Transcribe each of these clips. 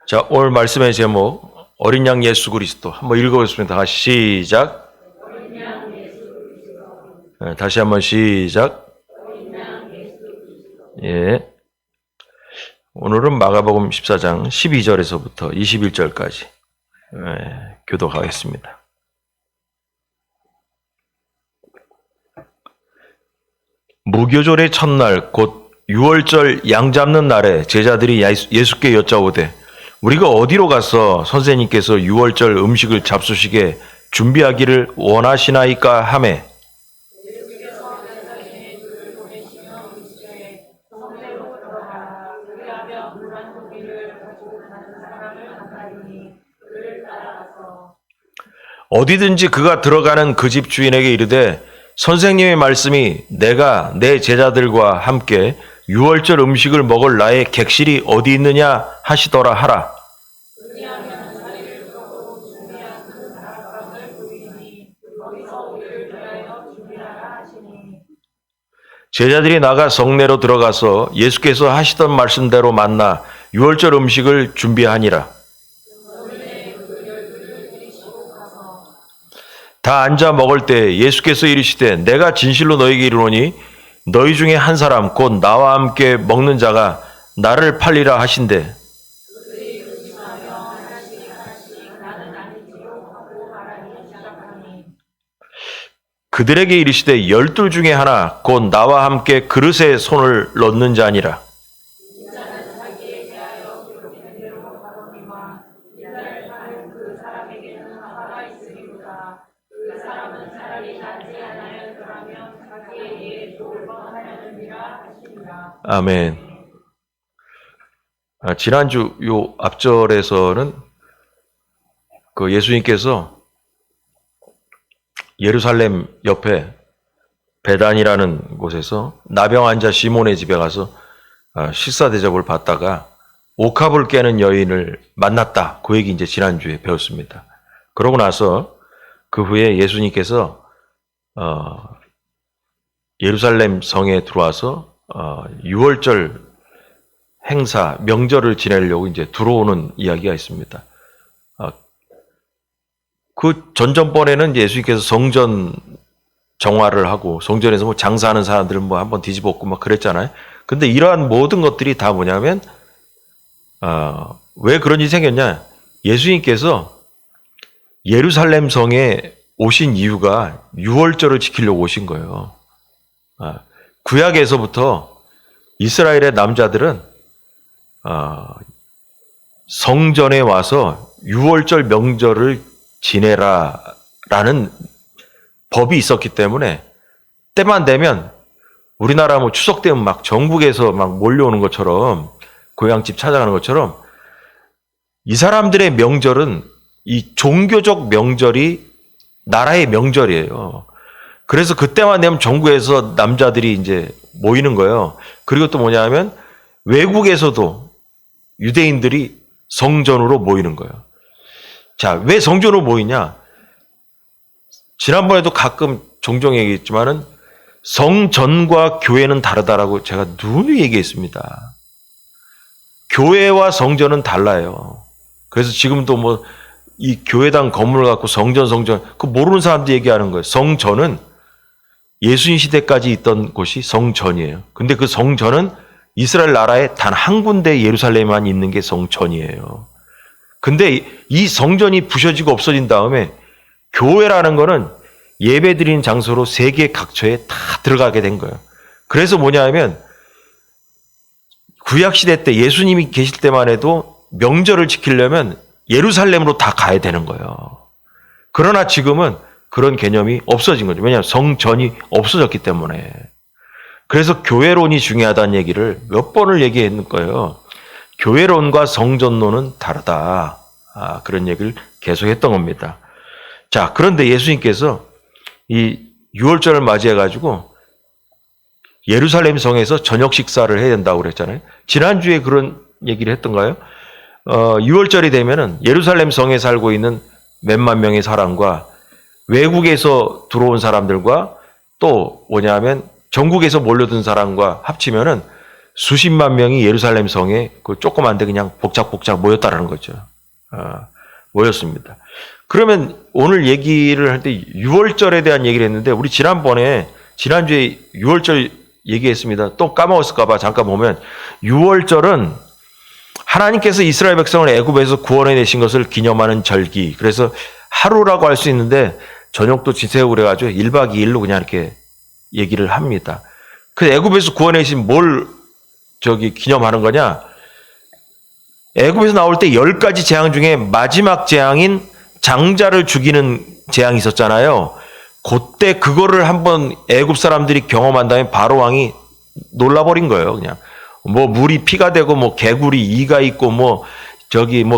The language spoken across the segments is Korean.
자, 오늘 말씀의 제목 어린 양 예수 그리스도 한번 읽어보겠습니다. 다시 시작. 네, 다시 한번 시작. 예. 오늘은 마가복음 14장 12절에서부터 21절까지 교독하겠습니다. 무교절의 첫날 곧 유월절 양 잡는 날에 제자들이 예수께 여짜오되 우리가 어디로 가서 선생님께서 유월절 음식을 잡수시게 준비하기를 원하시나이까 하매 어디든지 그가 들어가는 그 집 주인에게 이르되 선생님의 말씀이 내가 내 제자들과 함께 유월절 음식을 먹을 나의 객실이 어디 있느냐 하시더라 하라. 제자들이 나가 성내로 들어가서 예수께서 하시던 말씀대로 만나 유월절 음식을 준비하니라. 다 앉아 먹을 때 예수께서 이르시되 내가 진실로 너희에게 이르노니 너희 중에 한 사람 곧 나와 함께 먹는 자가 나를 팔리라 하신대. 그들에게 이르시되 12 중에 하나 곧 나와 함께 그릇에 손을 넣는 자니라. 아멘. 지난주 요 앞절에서는 그 예수님께서 예루살렘 옆에 베단이라는 곳에서 나병 환자 시몬의 집에 가서 식사 대접을 받다가 옥합을 깨는 여인을 만났다. 그 얘기 이제 지난주에 배웠습니다. 그러고 나서 그 후에 예수님께서 예루살렘 성에 들어와서 유월절 행사, 명절을 지내려고 이제 들어오는 이야기가 있습니다. 그 전전번에는 예수님께서 성전 정화를 하고 성전에서 뭐 장사하는 사람들을 뭐 한번 뒤집었고 막 그랬잖아요. 근데 이러한 모든 것들이 다 뭐냐면, 왜 그런 일이 생겼냐? 예수님께서 예루살렘 성에 오신 이유가 유월절을 지키려고 오신 거예요. 구약에서부터 이스라엘의 남자들은 성전에 와서 유월절 명절을 지내라라는 법이 있었기 때문에 때만 되면 우리나라 뭐 추석 되면 막 전국에서 막 몰려오는 것처럼 고향집 찾아가는 것처럼 이 사람들의 명절은 이 종교적 명절이 나라의 명절이에요. 그래서 그때만 되면 전국에서 남자들이 이제 모이는 거예요. 그리고 또 뭐냐면 외국에서도 유대인들이 성전으로 모이는 거예요. 자, 왜 성전으로 모이냐? 지난번에도 가끔 종종 얘기했지만은 성전과 교회는 다르다라고 제가 누누이 얘기했습니다. 교회와 성전은 달라요. 그래서 지금도 뭐 이 교회당 건물을 갖고 성전 그 모르는 사람들 얘기하는 거예요. 성전은 예수님 시대까지 있던 곳이 성전이에요. 근데 그 성전은 이스라엘 나라에 단 한 군데 예루살렘에만 있는 게 성전이에요. 근데 이 성전이 부셔지고 없어진 다음에 교회라는 거는 예배드리는 장소로 세계 각처에 다 들어가게 된 거예요. 그래서 뭐냐면 구약시대 때 예수님이 계실 때만 해도 명절을 지키려면 예루살렘으로 다 가야 되는 거예요. 그러나 지금은 그런 개념이 없어진 거죠. 왜냐하면 성전이 없어졌기 때문에. 그래서 교회론이 중요하다는 얘기를 몇 번을 얘기했는 거예요. 교회론과 성전론은 다르다. 그런 얘기를 계속 했던 겁니다. 자, 그런데 예수님께서 이 유월절을 맞이해가지고 예루살렘 성에서 저녁 식사를 해야 된다고 그랬잖아요. 지난주에 그런 얘기를 했던가요? 유월절이 되면은 예루살렘 성에 살고 있는 몇만 명의 사람과 외국에서 들어온 사람들과 또 뭐냐면 전국에서 몰려든 사람과 합치면은 수십만 명이 예루살렘 성에 그 조그만데 그냥 복작복작 모였다라는 거죠. 모였습니다. 그러면 오늘 얘기를 할 때 6월절에 대한 얘기를 했는데 우리 지난주에 6월절 얘기했습니다. 또 까먹었을까봐 잠깐 보면 6월절은 하나님께서 이스라엘 백성을 애굽에서 구원해내신 것을 기념하는 절기. 그래서 하루라고 할 수 있는데 저녁도 지새우고 그래가지고 1박 2일로 그냥 이렇게 얘기를 합니다. 그 애굽에서 구원해내신 뭘 기념하는 거냐? 애굽에서 나올 때 10가지 재앙 중에 마지막 재앙인 장자를 죽이는 재앙이 있었잖아요. 그때 그거를 한번 애굽 사람들이 경험한 다음에 바로 왕이 놀라버린 거예요. 그냥 뭐 물이 피가 되고 뭐 개구리 이가 있고 뭐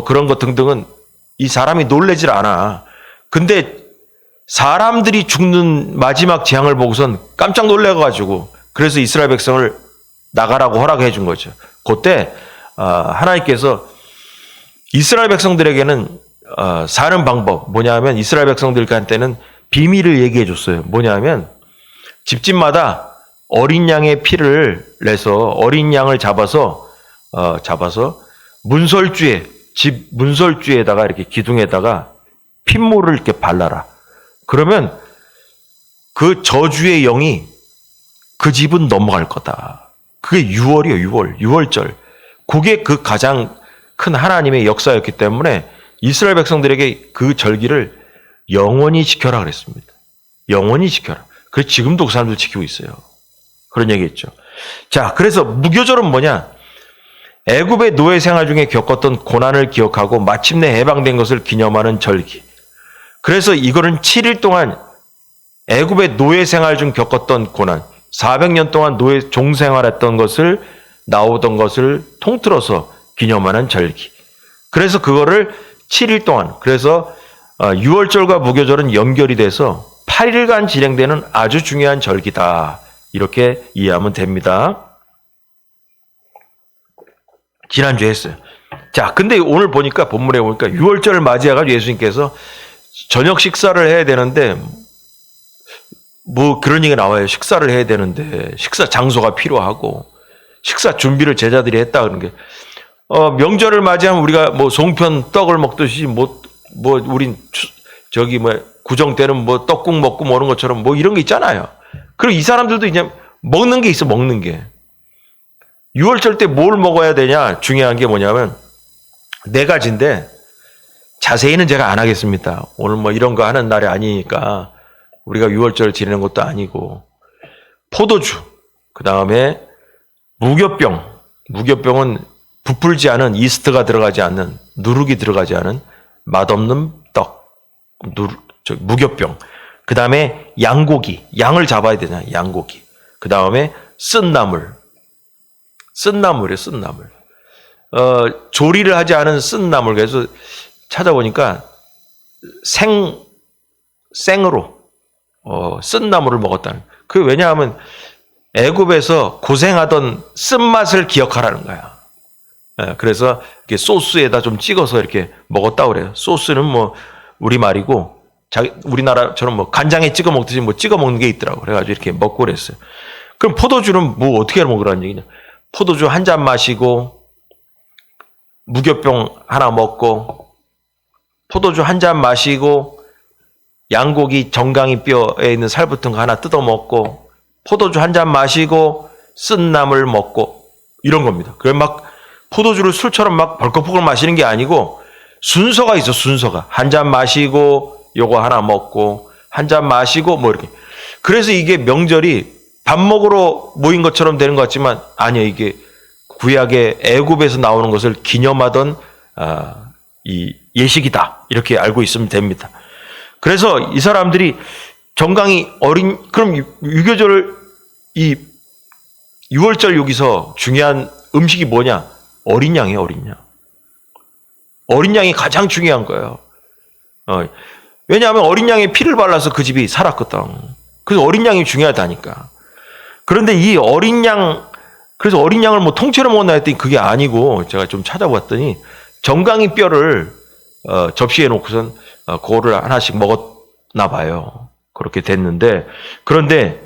그런 것 등등은 이 사람이 놀래질 않아. 근데 사람들이 죽는 마지막 재앙을 보고선 깜짝 놀래가지고 그래서 이스라엘 백성을 나가라고 허락해 준 거죠. 그때 하나님께서 이스라엘 백성들에게는 사는 방법 뭐냐면 이스라엘 백성들한테는 비밀을 얘기해 줬어요. 뭐냐면 집집마다 어린 양의 피를 내서 어린 양을 잡아서 집 문설주에다가 이렇게 기둥에다가 핏물을 이렇게 발라라. 그러면 그 저주의 영이 그 집은 넘어갈 거다. 그게 6월이에요. 6월절. 그게 그 가장 큰 하나님의 역사였기 때문에 이스라엘 백성들에게 그 절기를 영원히 지켜라 그랬습니다. 영원히 지켜라. 그래서 지금도 그 사람들 지키고 있어요. 그런 얘기했죠. 자, 그래서 무교절은 뭐냐? 애굽의 노예 생활 중에 겪었던 고난을 기억하고 마침내 해방된 것을 기념하는 절기. 그래서 이거는 7일 동안 애굽의 노예 생활 중 겪었던 고난, 400년 동안 노예 종생활했던 것을 나오던 것을 통틀어서 기념하는 절기. 그래서 그거를 7일 동안, 그래서 6월절과 무교절은 연결이 돼서 8일간 진행되는 아주 중요한 절기다. 이렇게 이해하면 됩니다. 지난주에 했어요. 자, 근데 오늘 보니까 본문에 보니까 6월절을 맞이해가지고 예수님께서 저녁 식사를 해야 되는데 뭐 그런 얘기가 나와요. 식사를 해야 되는데 식사 장소가 필요하고 식사 준비를 제자들이 했다 그런 게 명절을 맞이하면 우리가 뭐 송편 떡을 먹듯이 우린 구정 때는 뭐 떡국 먹고 뭐 오는 것처럼 뭐 이런 게 있잖아요. 그리고 이 사람들도 이제 먹는 게 있어. 먹는 게 6월절 때 뭘 먹어야 되냐 중요한 게 뭐냐면 4가지인데 자세히는 제가 안 하겠습니다. 오늘 뭐 이런 거 하는 날이 아니니까 우리가 6월절을 지내는 것도 아니고 포도주, 그 다음에 무교병은 부풀지 않은 이스트가 들어가지 않는 누룩이 들어가지 않은 맛없는 떡, 무교병. 그 다음에 양을 잡아야 되잖아. 양고기. 그 다음에 쓴나물이에요. 쓴나물. 조리를 하지 않은 쓴나물. 그래서 찾아보니까 생으로 쓴나물을 먹었다는. 그 왜냐하면 애굽에서 고생하던 쓴맛을 기억하라는 거야. 그래서 이렇게 소스에다 좀 찍어서 이렇게 먹었다고 그래요. 소스는 뭐 우리말이고 우리나라처럼 뭐 간장에 찍어 먹듯이 뭐 찍어 먹는 게 있더라고. 그래가지고 이렇게 먹고 그랬어요. 그럼 포도주는 뭐 어떻게 먹으라는 얘기냐? 포도주 한 잔 마시고 무교병 하나 먹고 포도주 한 잔 마시고 양고기 정강이 뼈에 있는 살 붙은 거 하나 뜯어 먹고 포도주 한 잔 마시고 쓴나물 먹고 이런 겁니다. 그래 막 포도주를 술처럼 막 벌컥벌컥 마시는 게 아니고 순서가 있어. 순서가 한 잔 마시고 요거 하나 먹고 한 잔 마시고 뭐 이렇게. 그래서 이게 명절이 밥 먹으러 모인 것처럼 되는 것 같지만 아니요. 이게 구약의 애굽에서 나오는 것을 기념하던 이 예식이다. 이렇게 알고 있으면 됩니다. 그래서 이 사람들이 정강이 그럼 유교절 이 6월절 여기서 중요한 음식이 뭐냐? 어린 양이에요. 어린 양. 어린 양이 가장 중요한 거예요. 왜냐하면 어린 양의 피를 발라서 그 집이 살았거든. 그래서 어린 양이 중요하다니까. 그런데 이 어린 양, 그래서 어린 양을 뭐 통째로 먹었나 했더니 그게 아니고 제가 좀 찾아봤더니 정강이 뼈를 접시에 놓고선 그거를 하나씩 먹었나 봐요. 그렇게 됐는데 그런데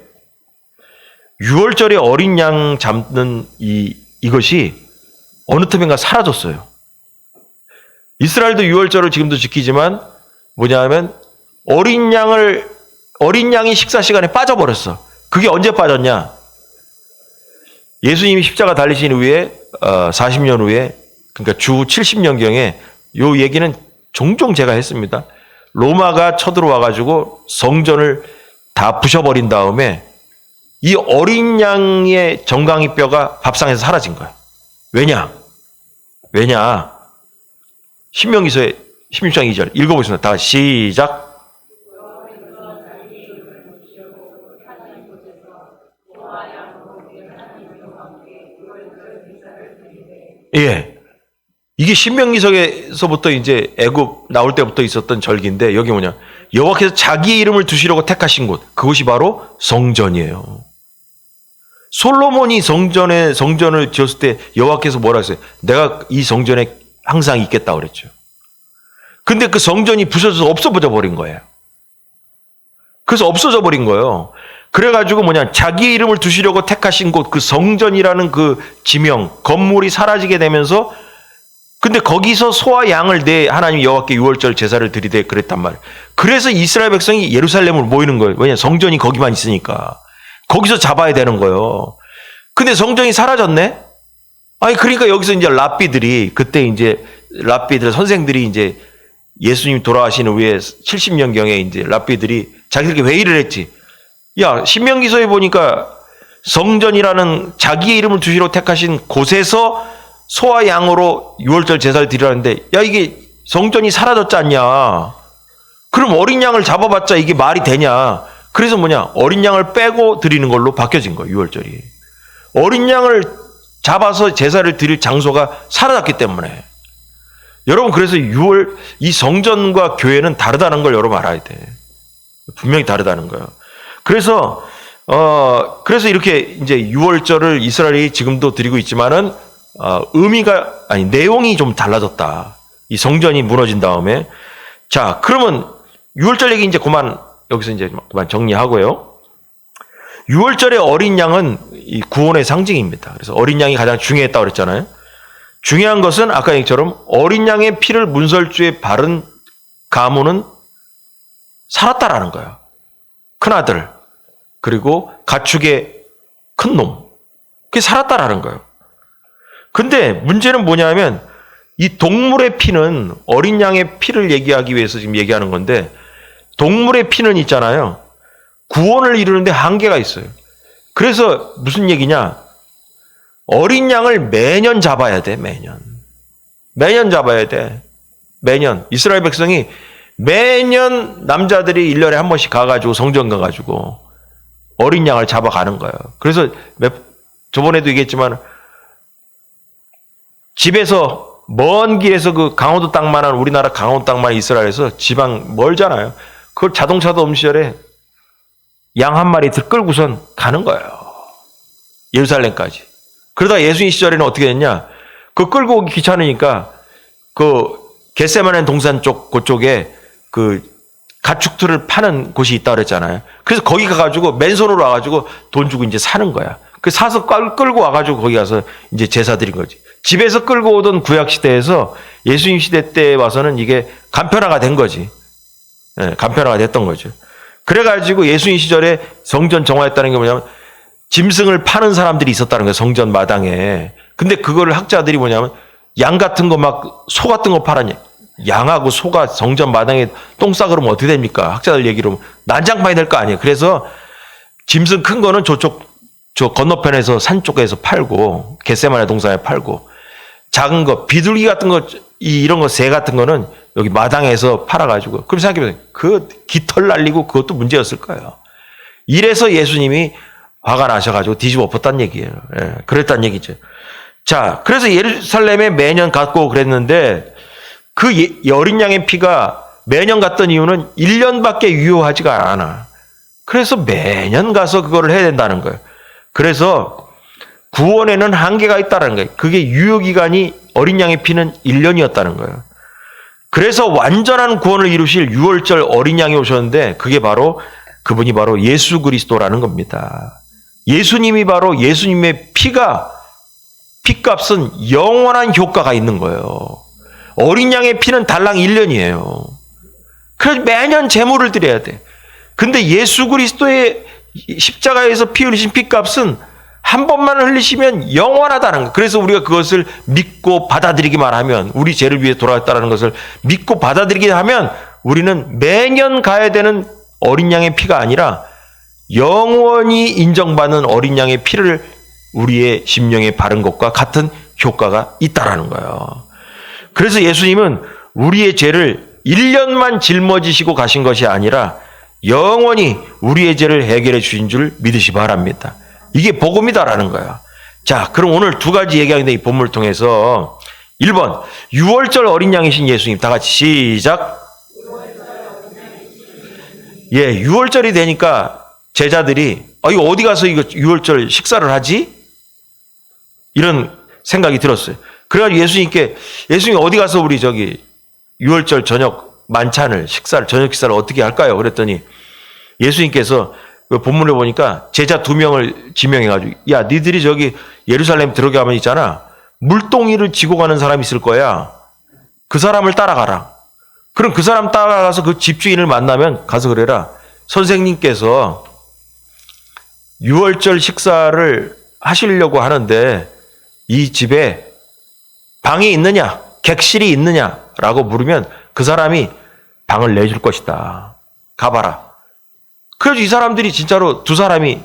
6월절에 어린 양 잡는 이 이것이 어느 틈인가 사라졌어요. 이스라엘도 유월절을 지금도 지키지만 뭐냐면 어린 양이 식사 시간에 빠져버렸어. 그게 언제 빠졌냐? 예수님이 십자가 달리신 후에 40년 후에, 그러니까 주 70년경에 요 얘기는 종종 제가 했습니다. 로마가 쳐들어와 가지고 성전을 다 부셔버린 다음에 이 어린 양의 정강이 뼈가 밥상에서 사라진 거예요. 왜냐? 신명기서의 16장 2절 읽어보겠습니다. 다 시작. 예. 이게 신명기서에서부터 이제 애굽 나올 때부터 있었던 절기인데, 여기 뭐냐? 여호와께서 자기의 이름을 두시려고 택하신 곳, 그곳이 바로 성전이에요. 솔로몬이 성전을 지었을 때 여호와께서 뭐라 했어요? 내가 이 성전에 항상 있겠다 그랬죠. 근데 그 성전이 부서져서 없어져 버린 거예요. 그래서 없어져 버린 거예요. 그래가지고 뭐냐, 자기의 이름을 두시려고 택하신 곳, 그 성전이라는 그 지명, 건물이 사라지게 되면서, 근데 거기서 소와 양을 내 하나님 여호와께 유월절 제사를 드리되 그랬단 말이에요. 그래서 이스라엘 백성이 예루살렘으로 모이는 거예요. 왜냐, 성전이 거기만 있으니까. 거기서 잡아야 되는 거예요. 근데 성전이 사라졌네? 아니, 그러니까 여기서 이제 랍비들이, 그때 이제 랍비들, 선생들이 이제 예수님 돌아가신 후에 70년경에 이제 랍비들이 자기들끼리 회의를 했지. 야, 신명기서에 보니까 성전이라는 자기의 이름을 두시러 택하신 곳에서 소와 양으로 유월절 제사를 드리라는데, 야, 이게 성전이 사라졌지 않냐? 그럼 어린 양을 잡아봤자 이게 말이 되냐? 그래서 뭐냐, 어린 양을 빼고 드리는 걸로 바뀌어진 거예요, 유월절이. 어린 양을 잡아서 제사를 드릴 장소가 사라졌기 때문에. 여러분, 그래서 이 성전과 교회는 다르다는 걸 여러분 알아야 돼. 분명히 다르다는 거예요. 그래서 이렇게 이제 유월절을 이스라엘이 지금도 드리고 있지만은, 내용이 좀 달라졌다. 이 성전이 무너진 다음에. 자, 그러면 유월절 얘기 이제 여기서 이제 그만 정리하고요. 유월절의 어린 양은 이 구원의 상징입니다. 그래서 어린 양이 가장 중요했다고 그랬잖아요. 중요한 것은 아까 얘기처럼 어린 양의 피를 문설주에 바른 가문은 살았다라는 거예요. 큰아들, 그리고 가축의 큰 놈. 그게 살았다라는 거예요. 근데 문제는 뭐냐면 이 동물의 피는, 어린 양의 피를 얘기하기 위해서 지금 얘기하는 건데, 동물의 피는 있잖아요. 구원을 이루는데 한계가 있어요. 그래서 무슨 얘기냐? 어린 양을 매년 잡아야 돼, 매년 잡아야 돼. 매년. 이스라엘 백성이 매년 남자들이 1년에 한 번씩 가가지고 성전 가가지고 어린 양을 잡아가는 거예요. 그래서 저번에도 얘기했지만 집에서 먼 길에서 그 강원도 땅만한, 우리나라 강원도 땅만 이스라엘에서 지방 멀잖아요. 그걸 자동차도 없는 시절에 양 한 마리 끌고선 가는 거예요. 예루살렘까지. 그러다 예수님 시절에는 어떻게 됐냐? 그 끌고 오기 귀찮으니까 그 겟세마네 동산 그쪽에 그 가축들을 파는 곳이 있다고 그랬잖아요. 그래서 거기 가가지고 맨손으로 와가지고 돈 주고 이제 사는 거야. 그 사서 끌고 와가지고 거기 가서 이제 제사 드린 거지. 집에서 끌고 오던 구약 시대에서 예수님 시대 때 와서는 이게 간편화가 된 거지. 네, 간편화가 됐던 거죠. 그래가지고 예수님 시절에 성전 정화했다는 게 뭐냐면 짐승을 파는 사람들이 있었다는 거예요, 성전 마당에. 근데 그거를 학자들이 뭐냐면 양 같은 거 막 소 같은 거 팔았냐. 양하고 소가 성전 마당에 똥 싸 그러면 어떻게 됩니까? 학자들 얘기로 난장판이 될 거 아니에요. 그래서 짐승 큰 거는 저 건너편에서 산 쪽에서 팔고, 겟세마네 동산에 팔고, 작은 거, 비둘기 같은 거, 이런 거, 새 같은 거는 여기 마당에서 팔아가지고, 그럼 생각해보세요. 그 깃털 날리고 그것도 문제였을 거예요. 이래서 예수님이 화가 나셔가지고 뒤집어 엎었다는 얘기예요. 예, 그랬다는 얘기죠. 자, 그래서 예루살렘에 매년 갔고 그랬는데, 그 어린 양의 피가 매년 갔던 이유는 1년밖에 유효하지가 않아. 그래서 매년 가서 그거를 해야 된다는 거예요. 그래서 구원에는 한계가 있다는 거예요. 그게 유효기간이 어린 양의 피는 1년이었다는 거예요. 그래서 완전한 구원을 이루실 유월절 어린 양이 오셨는데, 그분이 바로 예수 그리스도라는 겁니다. 예수님이 바로 예수님의 피 피값은 영원한 효과가 있는 거예요. 어린 양의 피는 달랑 1년이에요. 그래서 매년 제물을 드려야 돼. 근데 예수 그리스도의 십자가에서 피 흘리신 피값은 한 번만 흘리시면 영원하다는 거예요. 그래서 우리가 그것을 믿고 받아들이기만 하면, 우리 죄를 위해 돌아왔다는 것을 믿고 받아들이기만 하면 우리는 매년 가야 되는 어린 양의 피가 아니라 영원히 인정받는 어린 양의 피를 우리의 심령에 바른 것과 같은 효과가 있다라는 거예요. 그래서 예수님은 우리의 죄를 1년만 짊어지시고 가신 것이 아니라 영원히 우리의 죄를 해결해 주신 줄 믿으시 바랍니다. 이게 복음이다라는 거야. 자, 그럼 오늘 두 가지 얘기하는데 이 본문을 통해서 1번, 6월절 어린 양이신 예수님. 다 같이 시작. 예, 6월절이 되니까 제자들이 이거 어디 가서 이거 6월절 식사를 하지? 이런 생각이 들었어요. 그래가지고 예수님이 어디 가서 우리 6월절 저녁 만찬을, 저녁 식사를 어떻게 할까요? 그랬더니 예수님께서 그 본문을 보니까 제자 2명을 지명해가지고, 야, 니들이 예루살렘 들어가면 있잖아. 물동이를 지고 가는 사람이 있을 거야. 그 사람을 따라가라. 그럼 그 사람 따라가서 그 집주인을 만나면 가서 그래라. 선생님께서 6월절 식사를 하시려고 하는데 이 집에 방이 있느냐, 객실이 있느냐라고 물으면 그 사람이 방을 내줄 것이다. 가봐라. 그래서 이 사람들이 진짜로 두 사람이,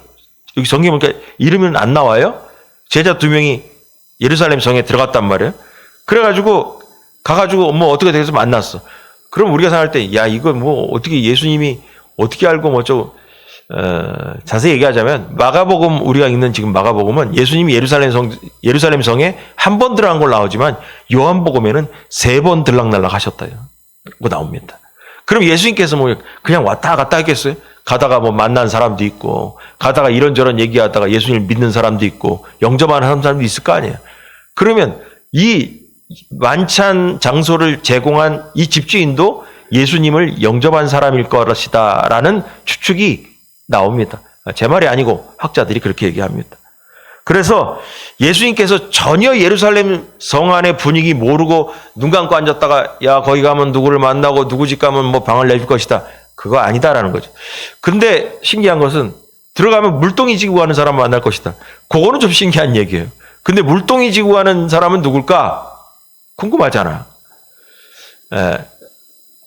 여기 성경 보니까 이름은 안 나와요? 제자 2명이 예루살렘 성에 들어갔단 말이에요. 그래가지고 가가지고 어떻게 돼서 만났어. 그럼 우리가 생각할 때, 야, 이거 어떻게 예수님이 어떻게 알고 자세히 얘기하자면 마가복음, 우리가 읽는 지금 마가복음은 예수님이 예루살렘 성에 한 번 들어간 걸 나오지만 요한복음에는 3번 들락날락 하셨다고 나옵니다. 그럼 예수님께서 그냥 왔다 갔다 했겠어요? 가다가 만난 사람도 있고, 가다가 이런저런 얘기하다가 예수님을 믿는 사람도 있고, 영접하는 사람도 있을 거 아니에요. 그러면 이 만찬 장소를 제공한 이 집주인도 예수님을 영접한 사람일 것이다라는 추측이 나옵니다. 제 말이 아니고 학자들이 그렇게 얘기합니다. 그래서 예수님께서 전혀 예루살렘 성 안의 분위기 모르고 눈 감고 앉았다가, 야, 거기 가면 누구를 만나고 누구 집 가면 방을 내줄 것이다. 그거 아니다라는 거죠. 근데 신기한 것은 들어가면 물동이 지고 가는 사람 만날 것이다. 그거는 좀 신기한 얘기예요. 근데 물동이 지고 가는 사람은 누굴까? 궁금하잖아.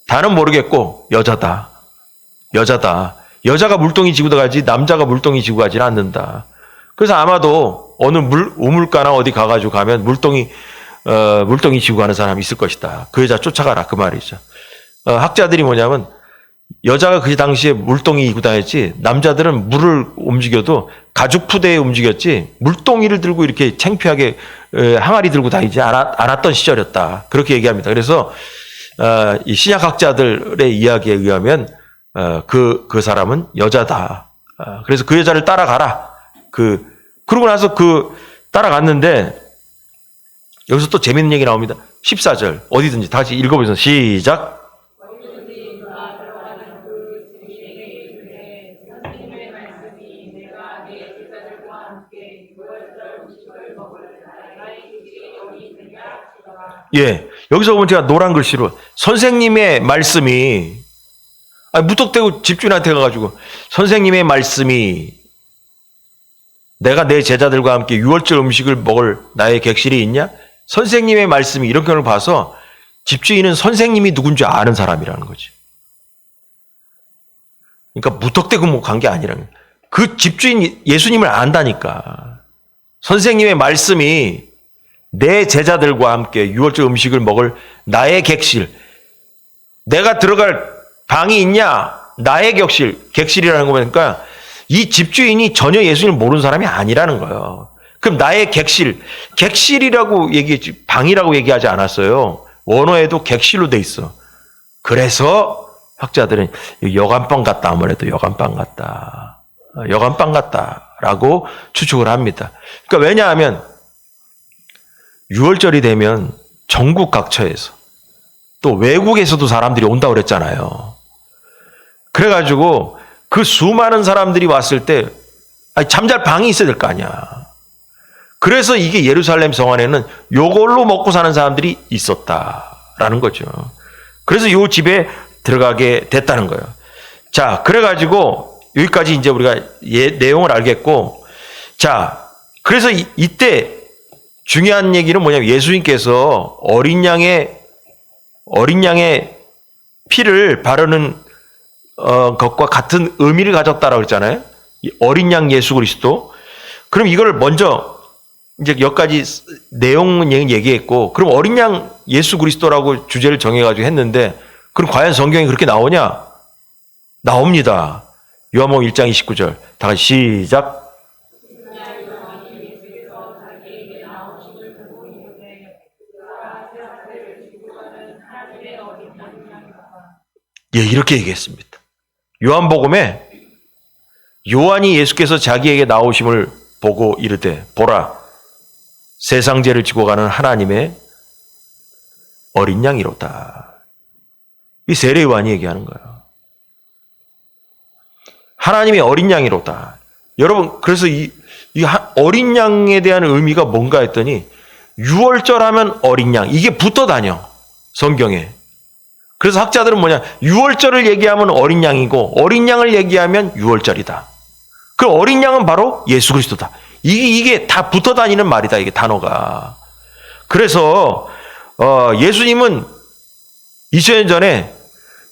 다는 모르겠고 여자다. 여자가 물동이 지고 가지 남자가 물동이 지고 가지는 않는다. 그래서 아마도 어느 우물가나 어디 가가지고 가면 물동이 지고 가는 사람이 있을 것이다. 그 여자 쫓아가라, 그 말이죠. 학자들이 뭐냐면 여자가 그 당시에 물동이 이고 다녔지, 남자들은 물을 움직여도 가죽 푸대에 움직였지 물동이를 들고 이렇게 창피하게 항아리 들고 다니지 않았던 시절이었다. 그렇게 얘기합니다. 그래서 이 신약학자들의 이야기에 의하면 그 사람은 여자다. 그래서 그 여자를 따라가라. 그러고 나서 따라갔는데 여기서 또 재밌는 얘기 나옵니다. 14절 어디든지 다시 읽어보세요. 시작. 예, 여기서 보면 제가 노란 글씨로 선생님의 말씀이, 무턱대고 집주인한테 가가지고 선생님의 말씀이 내가 내 제자들과 함께 유월절 음식을 먹을 나의 객실이 있냐? 선생님의 말씀이, 이렇게 봐서 집주인은 선생님이 누군지 아는 사람이라는 거지. 그러니까 무턱대고 간 게 아니라는 거야. 그 집주인 예수님을 안다니까. 선생님의 말씀이 내 제자들과 함께 유월절 음식을 먹을 나의 객실, 내가 들어갈 방이 있냐? 나의 객실이라는 거 보니까 이 집주인이 전혀 예수님을 모르는 사람이 아니라는 거예요. 그럼 나의 객실이라고 얘기했지, 방이라고 얘기하지 않았어요. 원어에도 객실로 돼 있어. 그래서 학자들은 여관방 같다, 아무래도 여관방 같다라고 추측을 합니다. 그러니까 왜냐하면 6월절이 되면 전국 각처에서 또 외국에서도 사람들이 온다고 그랬잖아요. 그래가지고 그 수많은 사람들이 왔을 때 잠잘 방이 있어야 될 거 아니야. 그래서 이게 예루살렘 성 안에는 요걸로 먹고 사는 사람들이 있었다라는 거죠. 그래서 요 집에 들어가게 됐다는 거예요. 자, 그래가지고 여기까지 이제 우리가 내용을 알겠고, 자, 그래서 이때 중요한 얘기는 뭐냐면 예수님께서 어린 양의 피를 바르는 것과 같은 의미를 가졌다라고 그랬잖아요. 어린 양 예수 그리스도. 그럼 이걸 먼저 이제 여기까지 내용은 얘기했고, 그럼 어린 양 예수 그리스도라고 주제를 정해가지고 했는데, 그럼 과연 성경에 그렇게 나오냐? 나옵니다. 요한복음 1장 29절. 다 같이 시작. 예, 이렇게 얘기했습니다. 요한복음에 요한이 예수께서 자기에게 나오심을 보고 이르되 보라 세상 죄를 지고 가는 하나님의 어린 양이로다. 이 세례 요한이 얘기하는 거예요. 하나님의 어린 양이로다. 여러분, 그래서 이 어린 양에 대한 의미가 뭔가 했더니 6월절 하면 어린 양, 이게 붙어 다녀 성경에. 그래서 학자들은 뭐냐, 6월절을 얘기하면 어린 양이고 어린 양을 얘기하면 6월절이다. 그 어린 양은 바로 예수 그리스도다. 이게 다 붙어 다니는 말이다, 이게 단어가. 그래서 예수님은 2000년 전에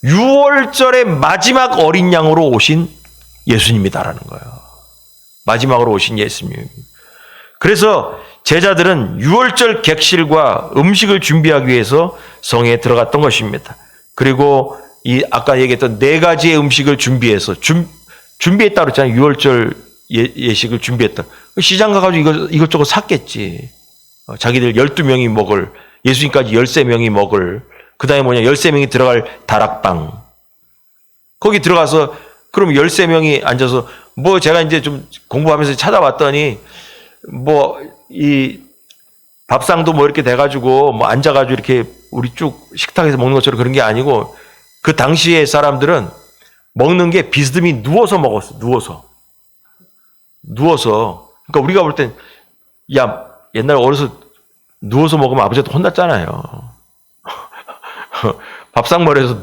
6월절의 마지막 어린 양으로 오신 예수님이다라는 거예요. 마지막으로 오신 예수님. 그래서 제자들은 6월절 객실과 음식을 준비하기 위해서 성에 들어갔던 것입니다. 그리고 이 아까 얘기했던 4가지의 음식을 준비해서 준비했다 그랬잖아요. 6월절 예식을 준비했다. 시장 가가지고 이것저것 샀겠지. 자기들 12명이 먹을, 예수님까지 13명이 먹을, 그 다음에 뭐냐, 13명이 들어갈 다락방. 거기 들어가서, 그럼 13명이 앉아서, 뭐 제가 이제 좀 공부하면서 찾아봤더니, 뭐, 이 밥상도 뭐 이렇게 돼가지고, 뭐 앉아가지고 이렇게 우리 쭉 식탁에서 먹는 것처럼 그런 게 아니고, 그 당시에 사람들은 먹는 게 비스듬히 누워서 먹었어, 누워서. 그러니까 우리가 볼 땐, 야, 옛날 어려서 누워서 먹으면 아버지한테 혼났잖아요. 밥상머리에서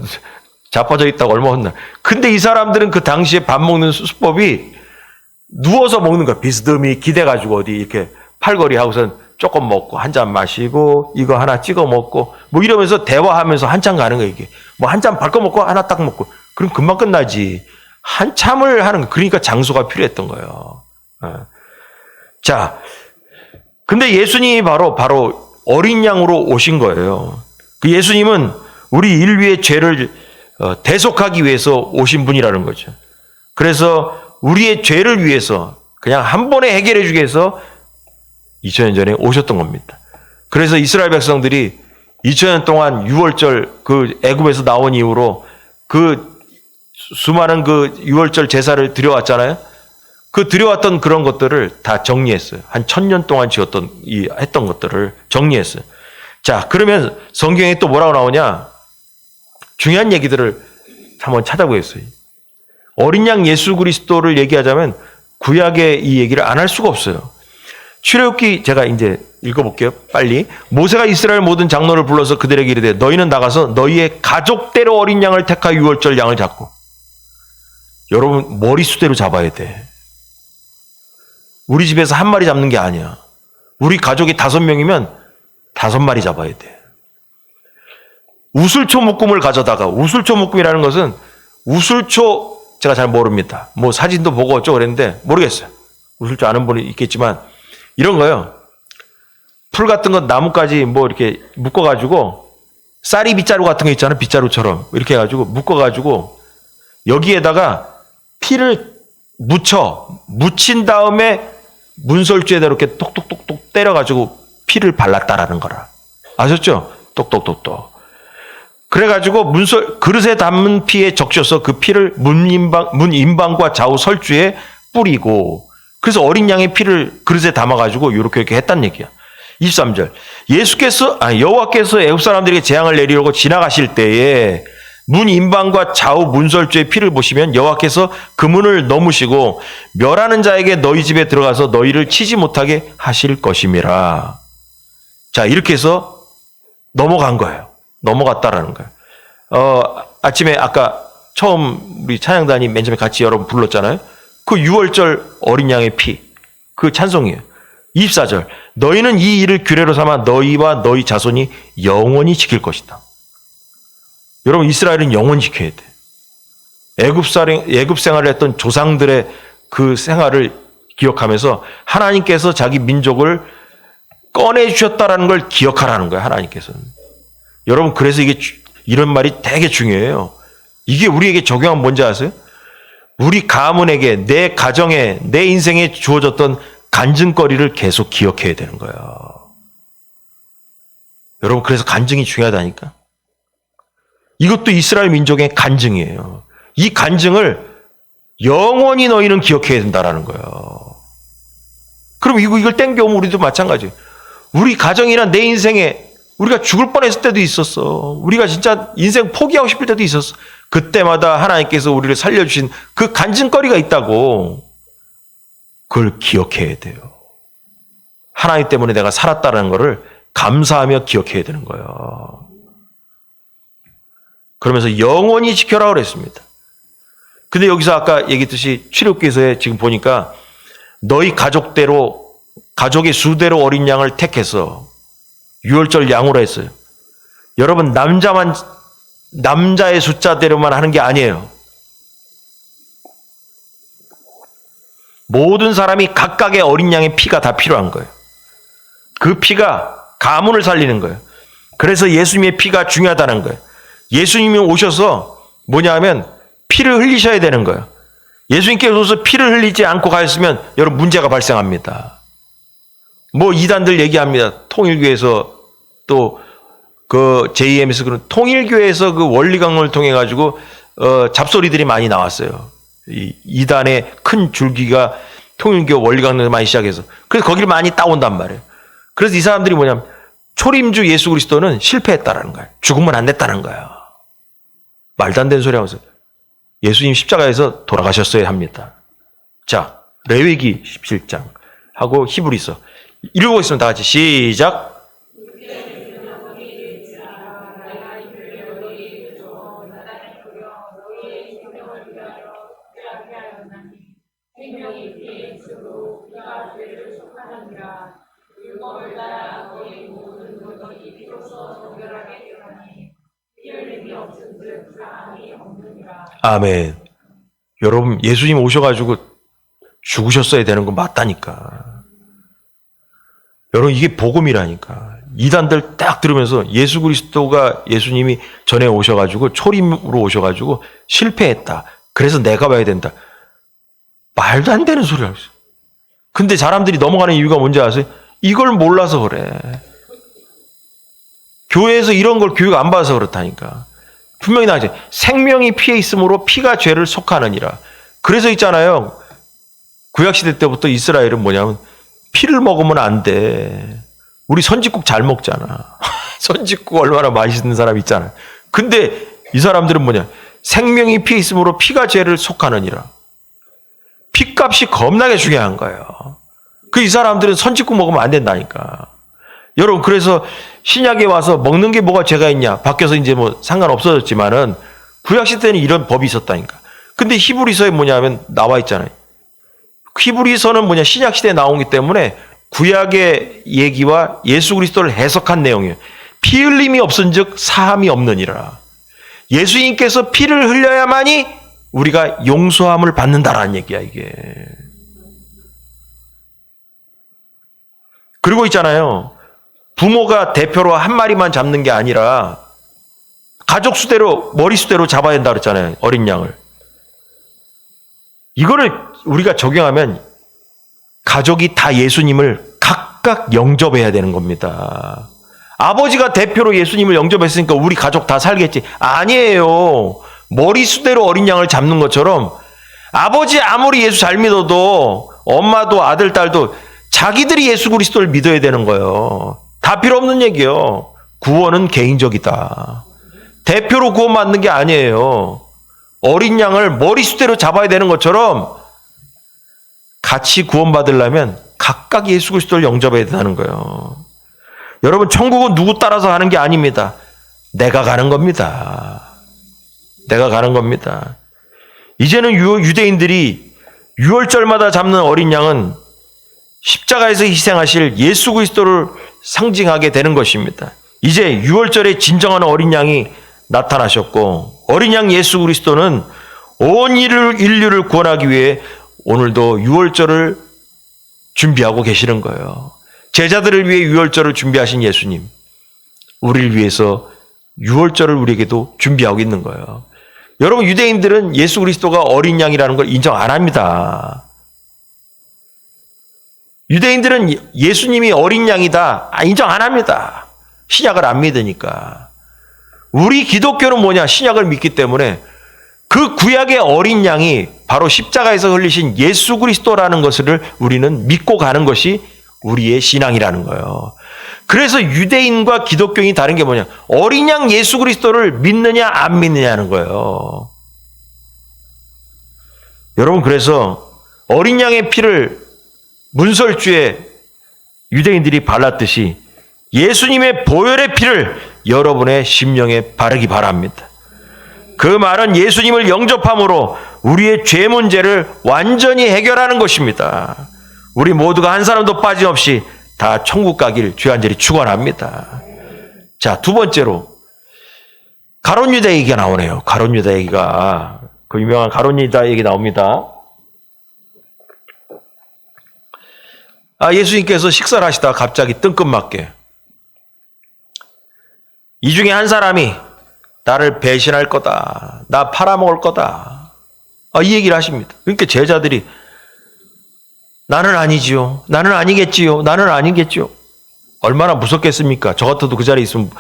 자빠져 있다고 얼마 혼나. 근데 이 사람들은 그 당시에 밥 먹는 수법이 누워서 먹는 거야. 비스듬히 기대가지고 어디 이렇게 팔걸이 하고선 조금 먹고 한 잔 마시고 이거 하나 찍어 먹고 뭐 이러면서 대화하면서 한참 가는 거야, 이게. 뭐 한 잔 발거 먹고 하나 딱 먹고. 그럼 금방 끝나지. 한참을 하는 거. 그러니까 장소가 필요했던 거예요. 자, 근데 예수님이 바로 어린 양으로 오신 거예요. 그 예수님은 우리 인류의 죄를 대속하기 위해서 오신 분이라는 거죠. 그래서 우리의 죄를 위해서 그냥 한 번에 해결해 주기 위해서 2000년 전에 오셨던 겁니다. 그래서 이스라엘 백성들이 2000년 동안 6월절 그 애굽에서 나온 이후로 그 수많은 그 6월절 제사를 드려왔잖아요. 그 드려왔던 그런 것들을 다 정리했어요. 한 1000년 동안 지었던 했던 것들을 정리했어요. 자, 그러면 성경에 또 뭐라고 나오냐? 중요한 얘기들을 한번 찾아보겠어요. 어린 양 예수 그리스도를 얘기하자면 구약의 이 얘기를 안 할 수가 없어요. 출애굽기 제가 이제 읽어볼게요. 빨리. 모세가 이스라엘 모든 장로를 불러서 그들에게 이르되 너희는 나가서 너희의 가족대로 어린 양을 택하여 6월절 양을 잡고. 여러분 머리수대로 잡아야 돼. 우리 집에서 한 마리 잡는 게 아니야. 우리 가족이 5명이면 5마리 잡아야 돼. 우슬초 묶음을 가져다가, 우슬초 묶음이라는 것은 우슬초 제가 잘 모릅니다. 뭐 사진도 보고 어쩌고 그랬는데 모르겠어요. 우슬초 아는 분이 있겠지만 이런 거요. 풀 같은 거 나뭇가지 뭐 이렇게 묶어가지고 쌀이 빗자루 같은 거 있잖아요. 빗자루처럼 이렇게 해가지고 묶어가지고 여기에다가 피를 묻힌 다음에 문설주에다 이렇게 똑똑똑똑 때려가지고 피를 발랐다라는 거라. 아셨죠? 똑똑똑똑. 그래가지고 그릇에 담은 피에 적셔서 그 피를 문인방과 좌우 설주에 뿌리고, 그래서 어린 양의 피를 그릇에 담아가지고 이렇게 했단 얘기야. 23절. 여호와께서 애굽 사람들에게 재앙을 내리려고 지나가실 때에 문 임방과 좌우 문설주의 피를 보시면 여호와께서 그 문을 넘으시고 멸하는 자에게 너희 집에 들어가서 너희를 치지 못하게 하실 것임이라. 자, 이렇게 해서 넘어간 거예요. 넘어갔다라는 거예요. 아침에 아까 처음 우리 찬양단이 맨 처음에 같이 여러분 불렀잖아요. 그 6월절 어린 양의 피, 그 찬송이에요. 24절. 너희는 이 일을 규례로 삼아 너희와 너희 자손이 영원히 지킬 것이다. 여러분, 이스라엘은 영원히 지켜야 돼. 애굽 생활을 했던 조상들의 그 생활을 기억하면서 하나님께서 자기 민족을 꺼내주셨다라는 걸 기억하라는 거예요, 하나님께서는. 여러분, 그래서 이런 말이 되게 중요해요. 이게 우리에게 적용하면 뭔지 아세요? 우리 가문에게, 내 가정에, 내 인생에 주어졌던 간증거리를 계속 기억해야 되는 거예요. 여러분, 그래서 간증이 중요하다니까. 이것도 이스라엘 민족의 간증이에요. 이 간증을 영원히 너희는 기억해야 된다라는 거예요. 그럼 이걸 땡겨오면 우리도 마찬가지예요. 우리 가정이나 내 인생에 우리가 죽을 뻔했을 때도 있었어. 우리가 진짜 인생 포기하고 싶을 때도 있었어. 그때마다 하나님께서 우리를 살려주신 그 간증거리가 있다고. 그걸 기억해야 돼요. 하나님 때문에 내가 살았다는 것을 감사하며 기억해야 되는 거예요. 그러면서 영원히 지켜라 그랬습니다. 근데 여기서 아까 얘기했듯이 출애굽기서에 지금 보니까 너희 가족의 수대로 어린 양을 택해서 6월절 양으로 했어요. 여러분, 남자의 숫자대로만 하는 게 아니에요. 모든 사람이 각각의 어린 양의 피가 다 필요한 거예요. 그 피가 가문을 살리는 거예요. 그래서 예수님의 피가 중요하다는 거예요. 예수님이 오셔서 뭐냐 하면 피를 흘리셔야 되는 거예요. 예수님께서 오셔서 피를 흘리지 않고 가셨으면 여러분 문제가 발생합니다. 이단들 얘기합니다. 통일교에서 또 그 JM에서 그런 통일교에서 그 원리강론을 통해 가지고 잡소리들이 많이 나왔어요. 이단의 큰 줄기가 통일교 원리강론을 많이 시작해서 그래서 거기를 많이 따온단 말이에요. 그래서 이 사람들이 뭐냐면 초림주 예수 그리스도는 실패했다라는 거예요. 죽으면 안 됐다는 거예요. 말도 안 되는 소리 하면서 예수님 십자가에서 돌아가셨어야 합니다. 자, 레위기 17장 하고 히브리서 읽어보겠습니다. 다 같이 시작. 아멘. 여러분, 예수님 오셔가지고 죽으셨어야 되는 건 맞다니까. 여러분, 이게 복음이라니까. 이단들 딱 들으면서 예수 그리스도가 예수님이 전에 오셔가지고 초림으로 오셔가지고 실패했다. 그래서 내가 봐야 된다. 말도 안 되는 소리를 하고 있어요. 근데 사람들이 넘어가는 이유가 뭔지 아세요? 이걸 몰라서 그래. 교회에서 이런 걸 교육 안 받아서 그렇다니까. 분명히 나오죠. 생명이 피에 있으므로 피가 죄를 속하느니라. 그래서 있잖아요. 구약시대 때부터 이스라엘은 뭐냐면 피를 먹으면 안 돼. 우리 선짓국 잘 먹잖아. 선짓국 얼마나 맛있는 사람 있잖아요. 근데 이 사람들은 뭐냐. 생명이 피에 있으므로 피가 죄를 속하느니라. 피값이 겁나게 중요한 거예요. 이 사람들은 선짓국 먹으면 안 된다니까. 여러분, 그래서 신약에 와서 먹는 게 뭐가 죄가 있냐? 바뀌어서 이제 상관없어졌지만은 구약시대에는 이런 법이 있었다니까. 근데 히브리서에 뭐냐면 나와 있잖아요. 히브리서는 뭐냐? 신약시대에 나오기 때문에 구약의 얘기와 예수 그리스도를 해석한 내용이에요. 피 흘림이 없은즉 사함이 없느니라. 예수님께서 피를 흘려야만이 우리가 용서함을 받는다라는 얘기야, 이게. 그리고 있잖아요. 부모가 대표로 한 마리만 잡는 게 아니라 가족 수대로, 머리 수대로 잡아야 된다 그랬잖아요. 어린 양을. 이거를 우리가 적용하면 가족이 다 예수님을 각각 영접해야 되는 겁니다. 아버지가 대표로 예수님을 영접했으니까 우리 가족 다 살겠지. 아니에요. 머리 수대로 어린 양을 잡는 것처럼 아버지 아무리 예수 잘 믿어도 엄마도 아들, 딸도 자기들이 예수 그리스도를 믿어야 되는 거예요. 다 필요 없는 얘기예요. 구원은 개인적이다. 대표로 구원받는 게 아니에요. 어린 양을 머리수대로 잡아야 되는 것처럼 같이 구원받으려면 각각 예수 그리스도를 영접해야 된다는 거예요. 여러분, 천국은 누구 따라서 가는 게 아닙니다. 내가 가는 겁니다. 내가 가는 겁니다. 이제는 유대인들이 유월절마다 잡는 어린 양은 십자가에서 희생하실 예수 그리스도를 상징하게 되는 것입니다. 이제 유월절에 진정한 어린 양이 나타나셨고, 어린 양 예수 그리스도는 온 인류를 구원하기 위해 오늘도 유월절을 준비하고 계시는 거예요. 제자들을 위해 유월절을 준비하신 예수님, 우리를 위해서 유월절을 우리에게도 준비하고 있는 거예요. 여러분, 유대인들은 예수 그리스도가 어린 양이라는 걸 인정 안 합니다. 유대인들은 예수님이 어린 양이다 인정 안 합니다. 신약을 안 믿으니까. 우리 기독교는 뭐냐? 신약을 믿기 때문에 그 구약의 어린 양이 바로 십자가에서 흘리신 예수 그리스도라는 것을 우리는 믿고 가는 것이 우리의 신앙이라는 거예요. 그래서 유대인과 기독교인이 다른 게 뭐냐? 어린 양 예수 그리스도를 믿느냐 안 믿느냐는 거예요. 여러분, 그래서 어린 양의 피를 문설주에 유대인들이 발랐듯이 예수님의 보혈의 피를 여러분의 심령에 바르기 바랍니다. 그 말은 예수님을 영접함으로 우리의 죄 문제를 완전히 해결하는 것입니다. 우리 모두가 한 사람도 빠짐없이 다 천국 가길 주안절히 축원합니다. 자, 두 번째로 가룟 유다 얘기가 나오네요. 가룟 유다 얘기가, 그 유명한 가룟 유다 얘기 나옵니다. 예수님께서 식사를 하시다가 갑자기 뜬금맞게 이 중에 한 사람이 나를 배신할 거다, 나 팔아먹을 거다, 이 얘기를 하십니다. 그러니까 제자들이 나는 아니지요, 나는 아니겠지요, 나는 아니겠지요. 얼마나 무섭겠습니까? 저 같아도 그 자리에 있으면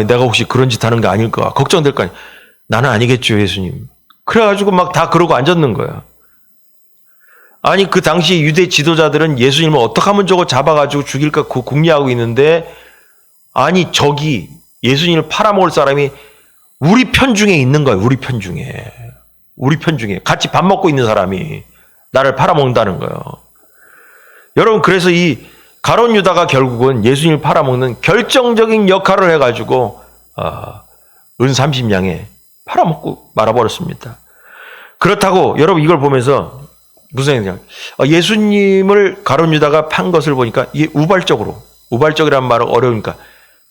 내가 혹시 그런 짓 하는 게 아닐까 걱정될 거 아니에요. 나는 아니겠죠, 예수님. 그래가지고 막 다 그러고 앉았는 거예요. 아니, 그 당시 유대 지도자들은 예수님을 어떻게 하면 저거 잡아가지고 죽일까 궁리하고 있는데, 아니, 저기 예수님을 팔아먹을 사람이 우리 편 중에 있는 거예요. 우리 편 중에 같이 밥 먹고 있는 사람이 나를 팔아먹는다는 거예요. 여러분, 그래서 이 가룟 유다가 결국은 예수님을 팔아먹는 결정적인 역할을 해가지고 은 30냥에 팔아먹고 말아버렸습니다. 그렇다고 여러분, 이걸 보면서 무슨 생각? 예수님을 가룟 유다가 판 것을 보니까 이게 우발적이라는 말은 어려우니까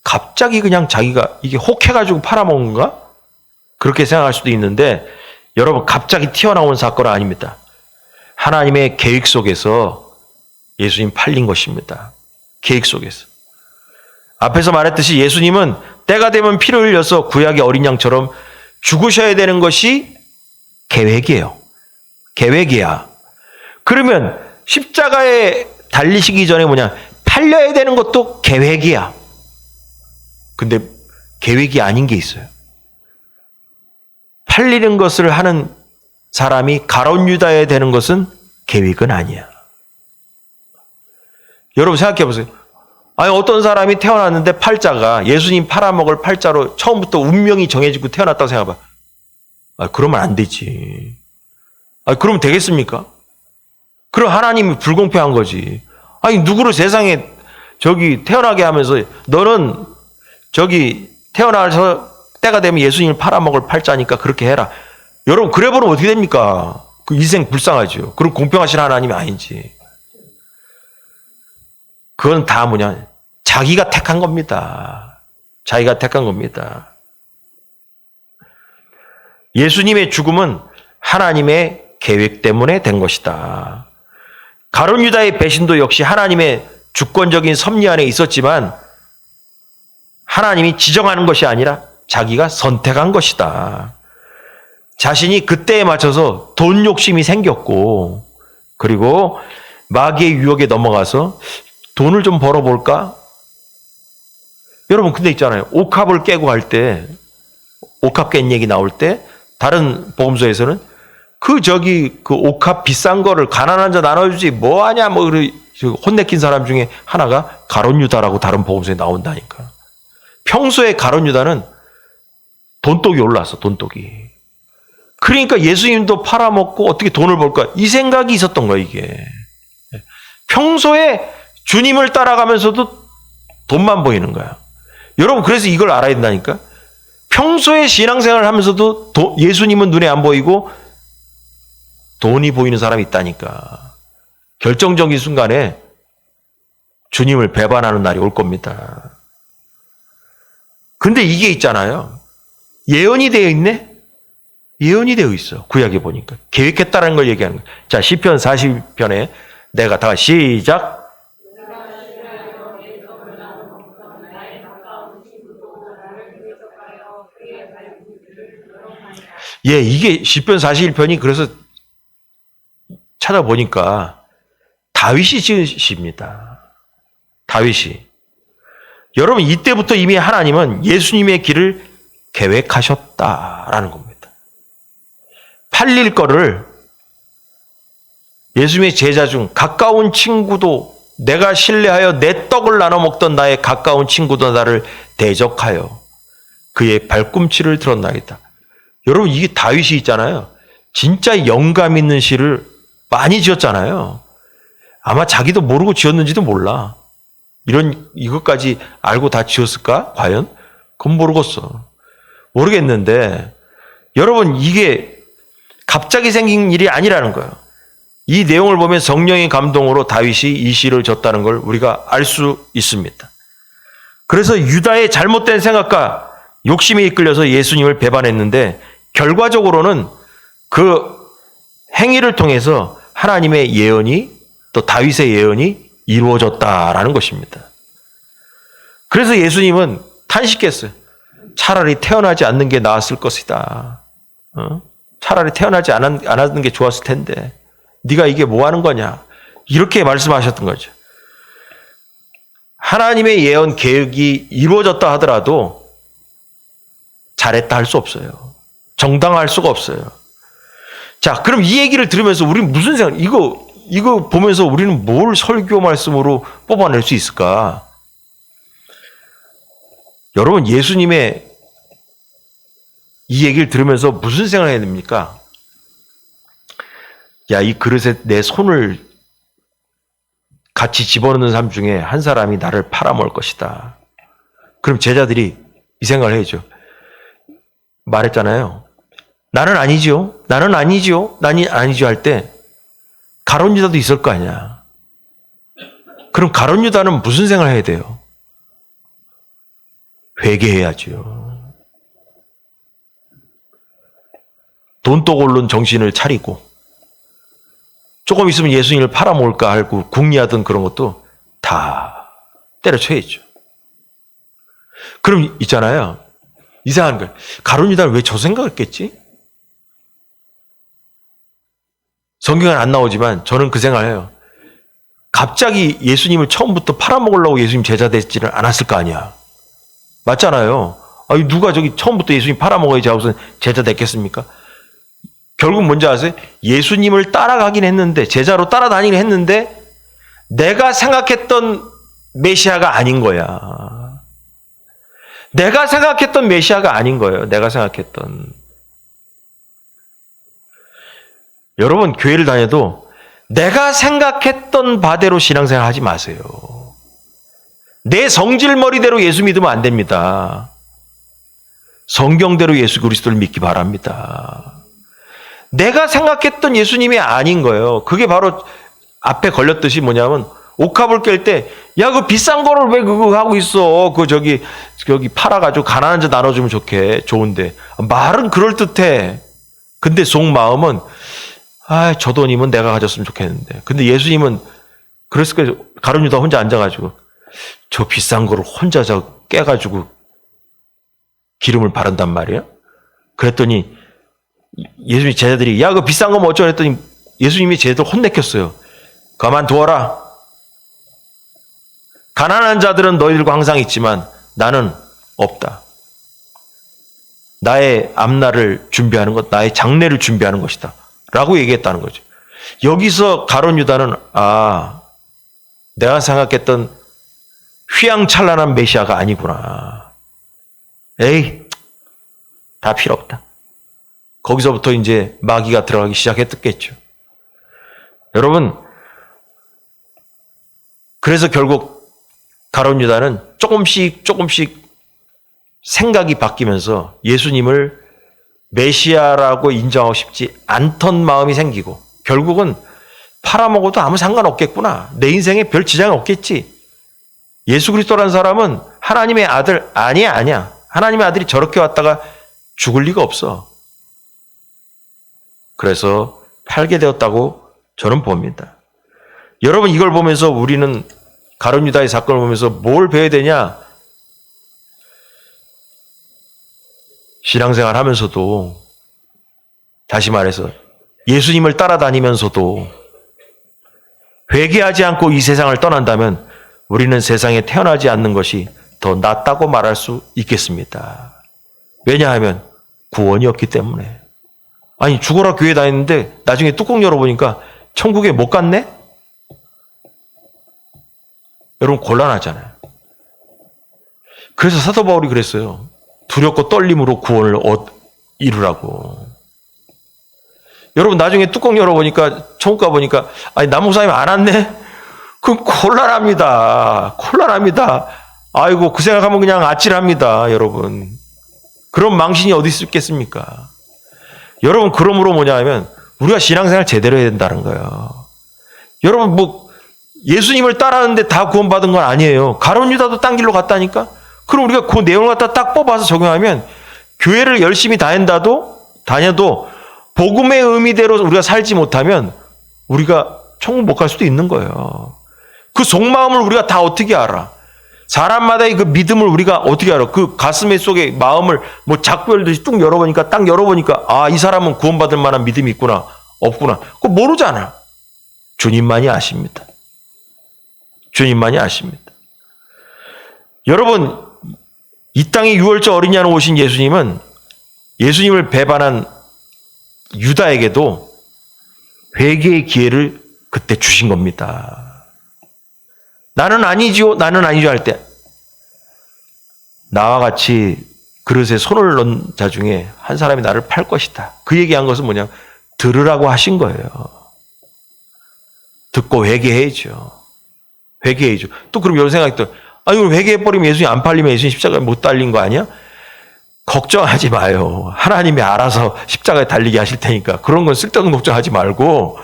갑자기 그냥 자기가 이게 혹해가지고 팔아먹은 건가? 그렇게 생각할 수도 있는데, 여러분, 갑자기 튀어나온 사건은 아닙니다. 하나님의 계획 속에서 예수님 팔린 것입니다. 계획 속에서. 앞에서 말했듯이 예수님은 때가 되면 피를 흘려서 구약의 어린 양처럼 죽으셔야 되는 것이 계획이에요. 계획이야. 그러면 십자가에 달리시기 전에 뭐냐? 팔려야 되는 것도 계획이야. 근데 계획이 아닌 게 있어요. 팔리는 것을 하는 사람이 가룟 유다여야 되는 것은 계획은 아니야. 여러분, 생각해 보세요. 아니, 어떤 사람이 태어났는데 팔자가 예수님 팔아먹을 팔자로 처음부터 운명이 정해지고 태어났다고 생각해봐. 그러면 안 되지. 그러면 되겠습니까? 그럼 하나님이 불공평한 거지. 아니, 누구를 세상에 저기 태어나게 하면서 너는 저기 태어나서 때가 되면 예수님을 팔아먹을 팔자니까 그렇게 해라. 여러분, 그래 보면 어떻게 됩니까? 그 인생 불쌍하죠. 그럼 공평하신 하나님이 아니지. 그건 다 뭐냐? 자기가 택한 겁니다. 자기가 택한 겁니다. 예수님의 죽음은 하나님의 계획 때문에 된 것이다. 가룟 유다의 배신도 역시 하나님의 주권적인 섭리 안에 있었지만 하나님이 지정하는 것이 아니라 자기가 선택한 것이다. 자신이 그때에 맞춰서 돈 욕심이 생겼고, 그리고 마귀의 유혹에 넘어가서 돈을 좀 벌어볼까? 여러분, 근데 있잖아요. 옥합을 깨고 할 때, 옥합 깬 얘기 나올 때 다른 복음서에서는 그 옥합 비싼 거를 가난한 자 나눠주지 뭐하냐 혼내킨 사람 중에 하나가 가룟 유다라고 다른 복음서에 나온다니까. 평소에 가룟 유다는 돈독이 올라왔어, 돈독이. 그러니까 예수님도 팔아먹고 어떻게 돈을 벌까? 이 생각이 있었던 거야, 이게. 평소에 주님을 따라가면서도 돈만 보이는 거야. 여러분, 그래서 이걸 알아야 된다니까? 평소에 신앙생활을 하면서도 예수님은 눈에 안 보이고 돈이 보이는 사람이 있다니까. 결정적인 순간에 주님을 배반하는 날이 올 겁니다. 근데 이게 있잖아요. 예언이 되어 있네? 예언이 되어 있어. 구약에 보니까. 계획했다는 걸 얘기하는 거예요. 자, 시편 40편에 내가 다 시작. 예, 이게 시편 41편이 그래서 찾아보니까 다윗이 지은 시입니다. 다윗이. 여러분, 이때부터 이미 하나님은 예수님의 길을 계획하셨다라는 겁니다. 팔릴 거를 예수님의 제자 중 가까운 친구도 내가 신뢰하여 내 떡을 나눠 먹던 나의 가까운 친구도 나를 대적하여 그의 발꿈치를 들었나이다. 여러분, 이게 다윗이 있잖아요. 진짜 영감 있는 시를 많이 지었잖아요. 아마 자기도 모르고 지었는지도 몰라. 이것까지 알고 다 지었을까? 과연? 그건 모르겠어. 모르겠는데, 여러분, 이게 갑자기 생긴 일이 아니라는 거예요. 이 내용을 보면 성령의 감동으로 다윗이 이 시를 졌다는 걸 우리가 알 수 있습니다. 그래서 유다의 잘못된 생각과 욕심에 이끌려서 예수님을 배반했는데, 결과적으로는 그 행위를 통해서 하나님의 예언이 또 다윗의 예언이 이루어졌다라는 것입니다. 그래서 예수님은 탄식했어요. 차라리 태어나지 않는 게 나았을 것이다. 차라리 태어나지 않았는 게 좋았을 텐데 네가 이게 뭐 하는 거냐. 이렇게 말씀하셨던 거죠. 하나님의 예언 계획이 이루어졌다 하더라도 잘했다 할 수 없어요. 정당화할 수가 없어요. 자, 그럼 이 얘기를 들으면서 우리는 무슨 생각, 이거 보면서 우리는 뭘 설교 말씀으로 뽑아낼 수 있을까? 여러분, 예수님의 이 얘기를 들으면서 무슨 생각을 해야 됩니까? 야, 이 그릇에 내 손을 같이 집어넣는 사람 중에 한 사람이 나를 팔아먹을 것이다. 그럼 제자들이 이 생각을 해야죠. 말했잖아요. 나는 아니지요. 나는 아니지요. 나는 아니지요 할 때 가룟 유다도 있을 거 아니야. 그럼 가룟 유다는 무슨 생각을 해야 돼요? 회개해야죠. 돈독 오른 정신을 차리고 조금 있으면 예수님을 팔아먹을까 하고 궁리하던 그런 것도 다 때려쳐야죠. 그럼 있잖아요. 이상한 걸. 가룟 유다는 왜 저 생각을 했겠지? 성경은 안 나오지만 저는 그 생각을 해요. 갑자기 예수님을 처음부터 팔아먹으려고 예수님 제자 되지는 않았을 거 아니야. 맞잖아요. 아니, 누가 저기 처음부터 예수님 팔아먹어야지 하고서 제자 됐겠습니까? 결국 뭔지 아세요? 예수님을 따라가긴 했는데, 제자로 따라다니긴 했는데 내가 생각했던 메시아가 아닌 거야. 내가 생각했던 메시아가 아닌 거예요. 내가 생각했던. 여러분, 교회를 다녀도 내가 생각했던 바대로 신앙생활 하지 마세요. 내 성질머리대로 예수 믿으면 안 됩니다. 성경대로 예수 그리스도를 믿기 바랍니다. 내가 생각했던 예수님이 아닌 거예요. 그게 바로 앞에 걸렸듯이 뭐냐면, 옥합을 깰 때, 야, 그 비싼 거를 왜 그거 하고 있어? 저기 팔아가지고 가난한 자 나눠주면 좋은데. 말은 그럴듯해. 근데 속마음은, 저 돈이면 내가 가졌으면 좋겠는데. 근데 예수님은, 그랬을 거예요. 가룟 유다 혼자 앉아가지고, 저 비싼 거를 혼자 깨가지고 기름을 바른단 말이야? 그랬더니, 예수님 제자들이, 야, 그 비싼 거면 어쩌고 했더니, 예수님이 제자들 혼내켰어요. 가만두어라. 가난한 자들은 너희들과 항상 있지만 나는 없다. 나의 앞날을 준비하는 것, 나의 장래를 준비하는 것이다. 라고 얘기했다는 거죠. 여기서 가룟 유다는, 내가 생각했던 휘황찬란한 메시아가 아니구나. 에이, 다 필요 없다. 거기서부터 이제 마귀가 들어가기 시작했겠죠. 여러분, 그래서 결국 가룟 유다는 조금씩 생각이 바뀌면서 예수님을 메시아라고 인정하고 싶지 않던 마음이 생기고, 결국은 팔아먹어도 아무 상관없겠구나. 내 인생에 별 지장이 없겠지. 예수 그리스도라는 사람은 하나님의 아들 아니야. 하나님의 아들이 저렇게 왔다가 죽을 리가 없어. 그래서 팔게 되었다고 저는 봅니다. 여러분, 이걸 보면서 우리는 가룟 유다의 사건을 보면서 뭘 배워야 되냐? 신앙생활 하면서도, 다시 말해서 예수님을 따라다니면서도 회개하지 않고 이 세상을 떠난다면 우리는 세상에 태어나지 않는 것이 더 낫다고 말할 수 있겠습니다. 왜냐하면 구원이 없기 때문에. 아니, 죽어라 교회 다녔는데 나중에 뚜껑 열어보니까 천국에 못 갔네? 여러분, 곤란하잖아요. 그래서 사도 바울이 그랬어요. 두렵고 떨림으로 구원을 이루라고. 여러분, 나중에 뚜껑 열어보니까, 천국 가보니까, 아니, 남목사님 안 왔네? 그럼 곤란합니다. 아이고, 그 생각하면 그냥 아찔합니다, 여러분. 그런 망신이 어디 있겠습니까? 여러분, 그러므로 뭐냐 하면, 우리가 신앙생활 제대로 해야 된다는 거예요. 여러분, 예수님을 따라하는데 다 구원받은 건 아니에요. 가룟 유다도 딴 길로 갔다니까? 그럼 우리가 그 내용을 갖다 딱 뽑아서 적용하면, 교회를 열심히 다녀도 복음의 의미대로 우리가 살지 못하면 우리가 천국 못 갈 수도 있는 거예요. 그 속마음을 우리가 다 어떻게 알아? 사람마다의 그 믿음을 우리가 어떻게 알아? 그 가슴의 속에 마음을 자꾸 열듯이 뚝 열어보니까, 딱 열어보니까, 아, 이 사람은 구원받을 만한 믿음이 있구나, 없구나. 그거 모르잖아. 주님만이 아십니다. 주님만이 아십니다. 여러분, 이 땅에 유월절 어린 양으로 오신 예수님은 예수님을 배반한 유다에게도 회개의 기회를 그때 주신 겁니다. 나는 아니지요 할 때, 나와 같이 그릇에 손을 넣은 자 중에 한 사람이 나를 팔 것이다. 그 얘기한 것은 뭐냐? 들으라고 하신 거예요. 듣고 회개해야죠. 또 그럼 이런 생각이 또, 아니, 회개해버리면 예수님 안 팔리면 예수님 십자가에 못 달린 거 아니야? 걱정하지 마요. 하나님이 알아서 십자가에 달리게 하실 테니까. 그런 건 쓸데없는 걱정하지 말고,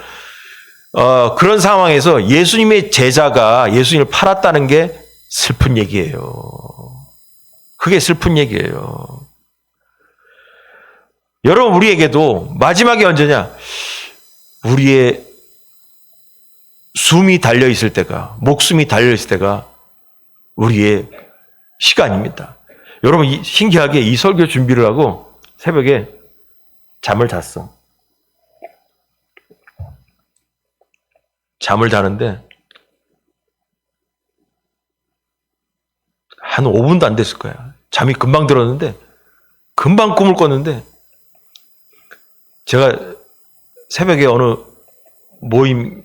그런 상황에서 예수님의 제자가 예수님을 팔았다는 게 슬픈 얘기예요. 그게 슬픈 얘기예요. 여러분, 우리에게도 마지막이 언제냐? 우리의 숨이 달려있을 때가, 목숨이 달려있을 때가 우리의 시간입니다. 여러분, 신기하게 이 설교 준비를 하고 새벽에 잠을 잤어. 잠을 자는데 한 5분도 안 됐을 거야. 잠이 금방 들었는데, 금방 꿈을 꿨는데, 제가 새벽에 어느 모임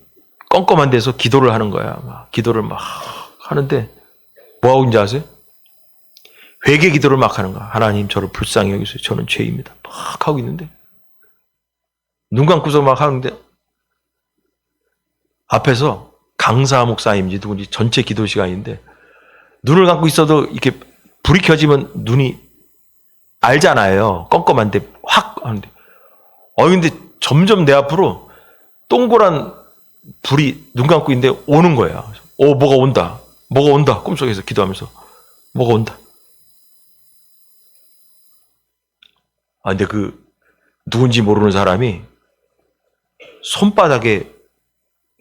껌껌한 데서 기도를 하는 거야. 기도를 막 하는데, 뭐 하고 있는지 아세요? 회개 기도를 막 하는 거야. 하나님, 저를 불쌍히 여기세요. 저는 죄입니다. 막 하고 있는데, 눈 감고서 막 하는데, 앞에서 강사 목사님인지 누군지 전체 기도 시간인데, 눈을 감고 있어도 이렇게 불이 켜지면 눈이 알잖아요. 껌껌한데 확 하는데, 근데 점점 내 앞으로 동그란 불이 눈 감고 있는데 오는 거야. 뭐가 온다. 꿈속에서 기도하면서 뭐가 온다. 근데 그 누군지 모르는 사람이 손바닥에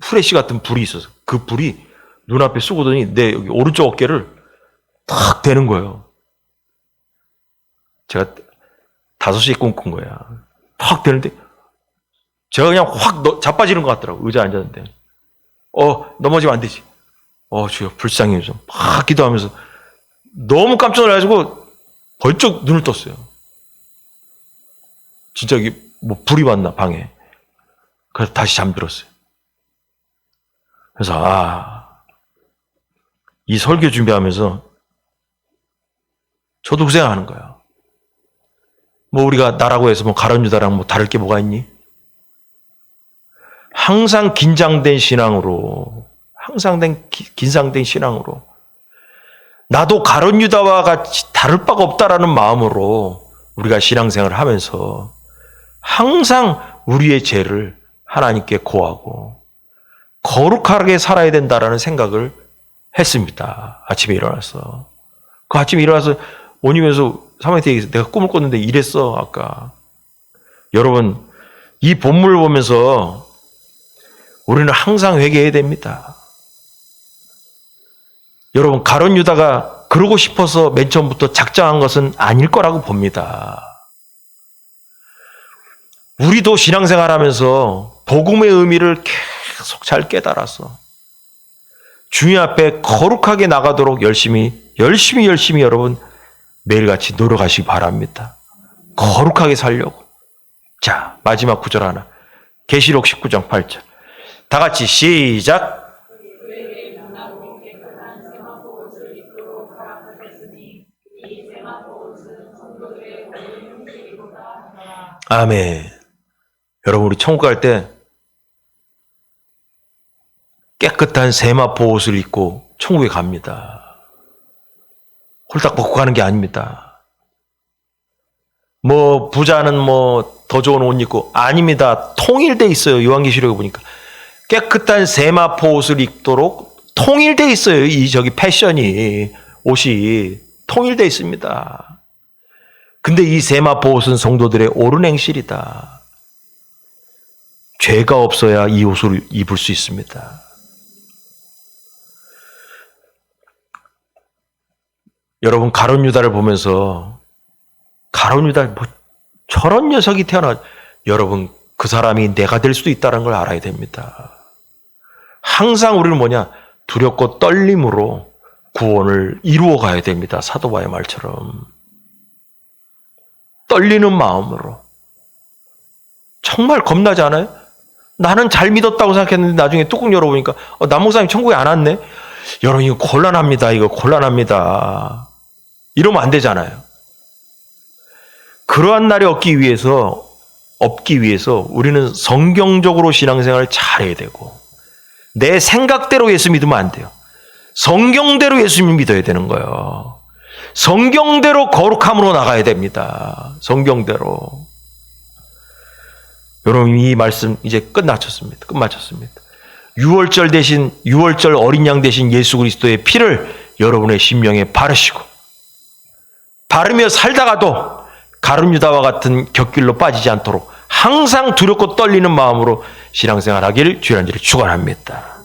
후레쉬 같은 불이 있어서 그 불이 눈앞에 쏘고더니 내 여기 오른쪽 어깨를 탁 대는 거예요. 제가 5시에 꿈꾼 거야. 탁 대는데 제가 그냥 확 자빠지는 것 같더라고. 의자에 앉았는데. 넘어지면 안 되지. 주여 불쌍히 해서 막 기도하면서 너무 깜짝 놀라가지고 벌쩍 눈을 떴어요. 진짜 이게 불이 왔나 방에. 그래서 다시 잠들었어요. 그래서 이 설교 준비하면서 저도 그 생각하는 거예요. 뭐 우리가 나라고 해서 뭐 가룟 유다랑 뭐 다를 게 뭐가 있니? 항상 긴장된 신앙으로, 긴장된 신앙으로, 나도 가룟 유다와 같이 다를 바가 없다라는 마음으로 우리가 신앙생활을 하면서 항상 우리의 죄를 하나님께 고하고 거룩하게 살아야 된다라는 생각을 했습니다. 아침에 일어나서. 그 아침에 일어나서 오니면서 사모님한테 얘기해서 내가 꿈을 꿨는데 이랬어 아까. 여러분, 이 본문을 보면서 우리는 항상 회개해야 됩니다. 여러분, 가룟 유다가 그러고 싶어서 맨 처음부터 작정한 것은 아닐 거라고 봅니다. 우리도 신앙생활하면서 복음의 의미를 계속 잘 깨달아서 주님 앞에 거룩하게 나가도록 열심히 여러분 매일같이 노력하시기 바랍니다. 거룩하게 살려고. 자, 마지막 구절 하나. 계시록 19장 8절. 다 같이 시작. 아멘. 여러분, 우리 천국 갈 때 깨끗한 세마포 옷을 입고 천국에 갑니다. 홀딱 벗고 가는 게 아닙니다. 뭐 부자는 뭐 더 좋은 옷 입고 아닙니다. 통일돼 있어요. 요한계시록에 보니까 깨끗한 세마포 옷을 입도록 통일돼 있어요. 저기 패션이, 옷이 통일돼 있습니다. 근데 이 세마포 옷은 성도들의 옳은 행실이다. 죄가 없어야 이 옷을 입을 수 있습니다. 여러분, 가룟 유다를 보면서 가룟 유다 뭐 저런 녀석이 여러분, 그 사람이 내가 될 수도 있다는 걸 알아야 됩니다. 항상 우리는 뭐냐? 두렵고 떨림으로 구원을 이루어 가야 됩니다. 사도 바의 말처럼. 떨리는 마음으로. 정말 겁나지 않아요? 나는 잘 믿었다고 생각했는데 나중에 뚜껑 열어보니까 남 목사님 천국에 안 왔네? 여러분, 이거 곤란합니다. 이거 곤란합니다. 이러면 안 되잖아요. 그러한 날이 없기 위해서 우리는 성경적으로 신앙생활을 잘해야 되고, 내 생각대로 예수 믿으면 안 돼요. 성경대로 예수님 믿어야 되는 거예요. 성경대로 거룩함으로 나가야 됩니다. 성경대로. 여러분, 이 말씀 이제 끝마쳤습니다. 6월절 어린 양 대신 예수 그리스도의 피를 여러분의 심령에 바르시고, 바르며 살다가도 가룟 유다와 같은 곁길로 빠지지 않도록 항상 두렵고 떨리는 마음으로 신앙생활하기를 주의 이름으로 축원합니다.